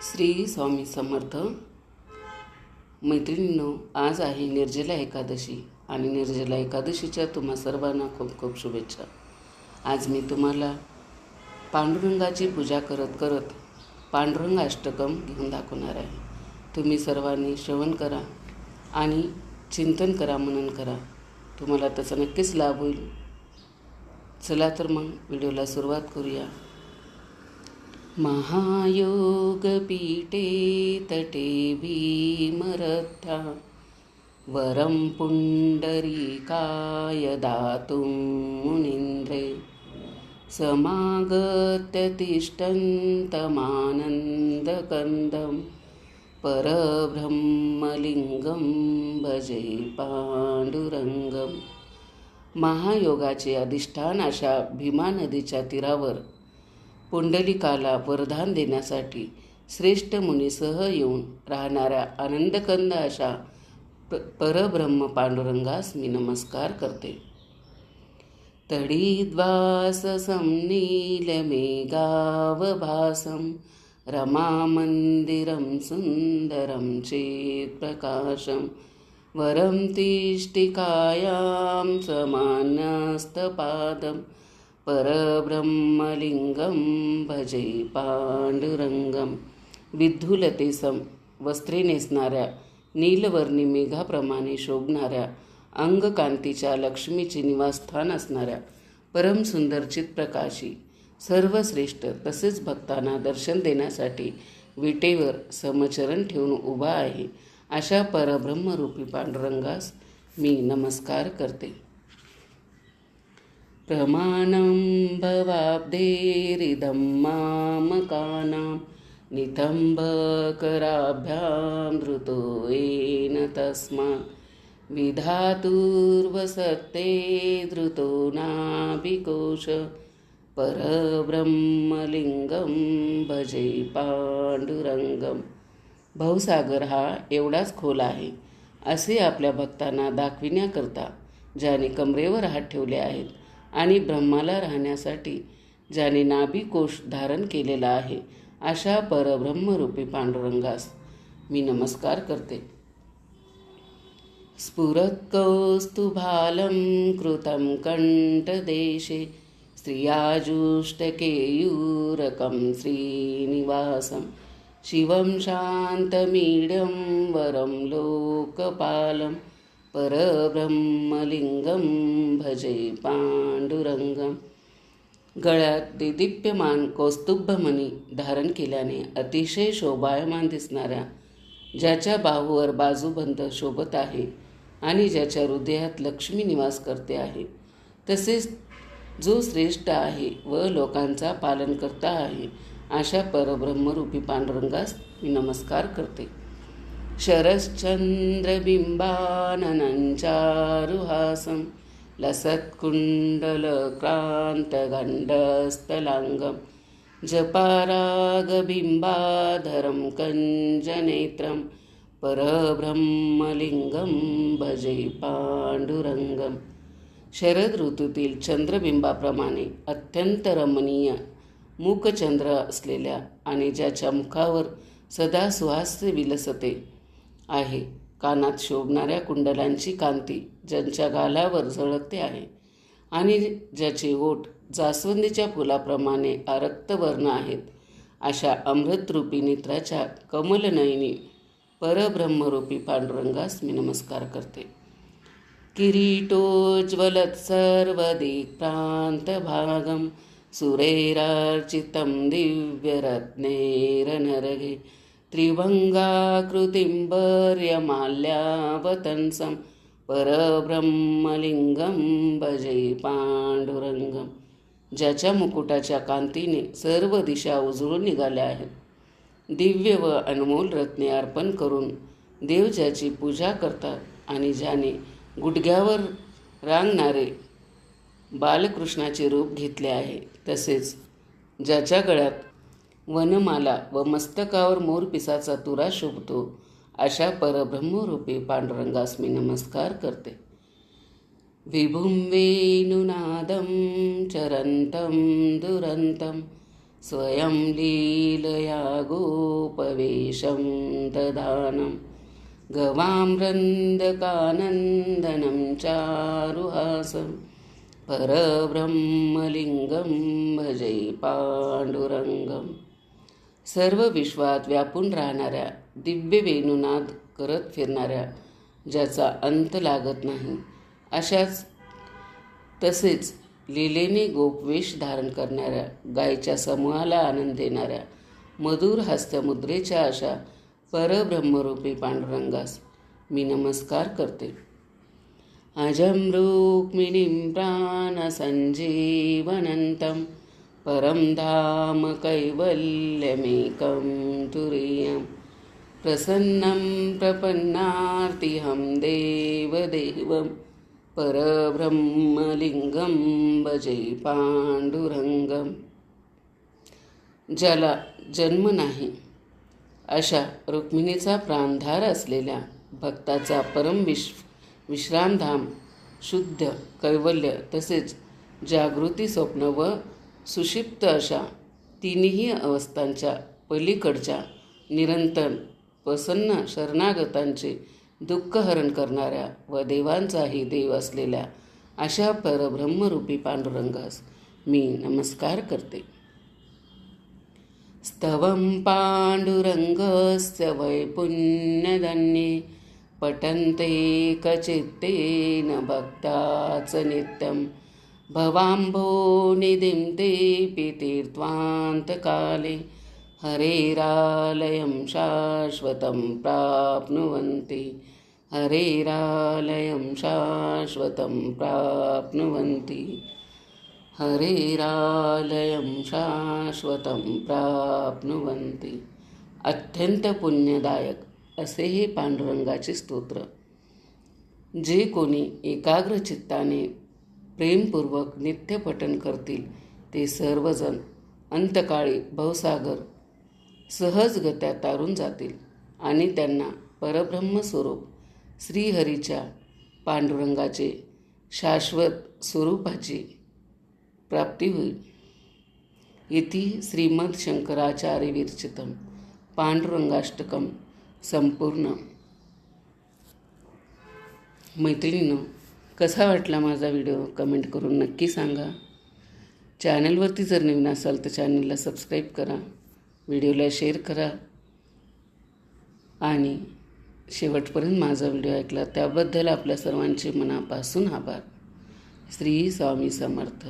श्री स्वामी समर्थ. मैत्रिणींनो, आज आहे निर्जला एकादशी आणि निर्जला एकादशीच्या तुम्हा सर्वांना खूप खूप शुभेच्छा. आज मी तुम्हाला पांडुरंगाची पूजा करत करत पांडुरंग अष्टकम घेऊन दाखवणार आहे. तुम्ही सर्वांनी श्रवण करा आणि चिंतन करा, मनन करा. तुम्हाला त्याचा नक्कीच लाभ होईल. चला तर मग व्हिडिओला सुरुवात करूया. महायोगपीठे तटे भीमरथा वरं पुण्डरीकाय दातुं मुनीन्द्रे समागत्य तिष्ठन्तमानन्दकन्दं परब्रह्मलिंगं भजे पांडुरंगम. महायोगाचे अधिष्ठान अशा भीमा नदीच्या तीरावर पुंडलिकाला वरदान देण्यासाठी श्रेष्ठ मुनीसह येऊन राहणाऱ्या आनंदकंद अशा परब्रह्म पांडुरंगास मी नमस्कार करते. तडीद्वाससं नीलमेघावभासं रमामन्दिरं सुन्दरं चेत्प्रकाशं वरं तिष्ठिकायां समानस्तपादं परब्रह्मलिंगं भजे पांडुरंगम. विद्धुलतेसम वस्त्रे नेसणाऱ्या, नीलवर्णी मेघाप्रमाणे शोभणाऱ्या, अंगकांतीच्या लक्ष्मीचे निवासस्थान असणाऱ्या परमसुंदर चित्प्रकाशी, सर्वश्रेष्ठ तसेच भक्तांना दर्शन देण्यासाठी विटेवर समचरण ठेवून उभा आहे अशा परब्रह्मरूपी पांडुरंगास मी नमस्कार करते. प्रमाणं भवाब्धेरिदं मामकानां नितम्बकराभ्यां धृतो येन तस्मात् विधातुर्वसते धृतो नाभिकोश परब्रह्मलिंगं भजे पांडुरंगम. भवसागर हा एवढाच खोल आहे असे आपल्या भक्तांना दाखविण्याकरता ज्याने कमरेवर हात ठेवले आहेत आणि ब्रह्माला राहण्यासाठी ज्याने नाभिकोश धारण केलेला आहे अशा परब्रह्मरूपी पांडुरंगास मी नमस्कार करते. स्फुरत्कौस्तुभालं कृतं कंठदेशे स्त्रियाजुष्टकेयूरकं श्रीनिवासं शिवं शान्तमीड्यं वरं लोकपालं परब्रह्मलिंगं भजे पांडुरंगम. गळ्यात दिदीप्यमान कौस्तुभमणी धारण केल्याने अतिशय शोभायमान दिसणाऱ्या, ज्याच्या बाहूवर बाजूबंद शोभत आहे आणि ज्याच्या हृदयात लक्ष्मी निवास करते आहे, तसेच जो श्रेष्ठ आहे व लोकांचा पालनकर्ता आहे अशा परब्रह्मरूपी पांडुरंगास मी नमस्कार करते. शरश्चंद्रबिंबाननं चारुहासं लसत्कुण्डलक्रान्तगण्डस्थलाङ्गं जपारागबिंबाधरं कञ्जनेत्रं परब्रह्मलिंगं भजे पांडुरंगम. शरद ऋतूतील चंद्रबिंबाप्रमाणे अत्यंत रमणीय मुखचंद्र असलेल्या आणि ज्याच्या मुखावर सदा सुहास्य विलसते आहे, कानात शोभणाऱ्या कुंडलांची कांती ज्यांच्या गालावर झळकते आहे आणि ज्याचे ओठ जास्वंदीच्या फुलाप्रमाणे आरक्तवर्ण आहेत, अशा अमृतरूपी नेत्राच्या कमलनयनी परब्रह्मरूपी पांडुरंगास मी नमस्कार करते. किरीटोज्ज्वलत् सर्वदिक्प्रान्तभागं सुरैरार्चितं दिव्यरत्नैरनरगे त्रिभंगाकृतिं वर्यमाल्यावतंसं परब्रह्मलिंगं भजे पांडुरंगम. ज्याच्या मुकुटाच्या कांतीने सर्व दिशा उजळून निघाल्या आहेत, दिव्य व अनमोल रत्ने अर्पण करून देव ज्याची पूजा करतात आणि ज्याने गुडघ्यावर रांगणारे बालकृष्णाचे रूप घेतले आहे, तसेच ज्याच्या गळ्यात वनमाला व मस्तकावर मोरपिसाचा तुरा शोभतो अशा परब्रह्मरूपी पांडुरंगास मी नमस्कार करते. विभुं वेणुनादं चरन्तं दुरन्तं स्वयं लीलया गोपवेशं दधानं गवामृन्दकानन्दनं चारुहासं परब्रह्मलिंगं भजे पांडुरंगम. सर्व विश्वात व्यापून राहणाऱ्या, दिव्य वेणुनाद करत फिरणाऱ्या, ज्याचा अंत लागत नाही अशाच तसेच लीलेने गोपवेश धारण करणाऱ्या, गायच्या समूहाला आनंद देणाऱ्या, मधुर हस्तमुद्रेच्या अशा परब्रह्मरूपी पांडुरंगास मी नमस्कार करते. अजं रुक्मिणीं प्राणसञ्जीवनन्तं परं धाम कैवल्यमेकं तुरीयं प्रसन्नं प्रपन्नार्तिहं देवदेवं परब्रह्मलिंगं भजे पांडुरंगम. ज्याला जन्म नाही अशा रुक्मिणीचा प्राणधार असलेल्या भक्ताचा विश्रामधाम, शुद्ध कैवल्य तसेच जागृती, स्वप्न व सुषिप्त अशा तिन्ही अवस्थांच्या पलीकडच्या निरंतर प्रसन्न शरणागतांचे दुःखहरण करणाऱ्या व देवांचाही देव असलेल्या अशा परब्रह्मरूपी पांडुरंगास मी नमस्कार करते. स्तवं पांडुरंगस्य वै पुण्यधन्ये पठन्ते कचित्तेन भक्ताच नित्यं भवाम्भोनिधिं तेऽपि तीर्त्वान्तकाले हरेरालयं शाश्वतं प्राप्नुवन्ति. हरेरालयं शाश्वतं प्राप्नुवन्ति. हरेरालयं शाश्वतं प्राप्नुवन्ति. अत्यंत पुण्यदायक असे हे पांडुरंगाचे स्तोत्र. जे कोणी एकाग्र चित्ताने प्रेमपूर्वक नित्य पठन करतील ते सर्वजण अंतकाळी भवसागर सहजगत्या तारून जातील आणि त्यांना परब्रह्मस्वरूप श्रीहरीच्या पांडुरंगाचे शाश्वत स्वरूपाची प्राप्ती होईल. इति श्रीमद शंकराचार्य विरचितम पांडुरंगाष्टकम संपूर्ण. मैत्रिणींनो, कसा वाटला माझा व्हिडिओ कमेंट करून नक्की सांगा. चॅनलवरती जर नवीन असाल तर चॅनलला सबस्क्राईब करा, व्हिडिओला शेअर करा आणि शेवटपर्यंत माझा व्हिडिओ ऐकला त्याबद्दल आपल्या सर्वांचे मनापासून आभार. श्री स्वामी समर्थ.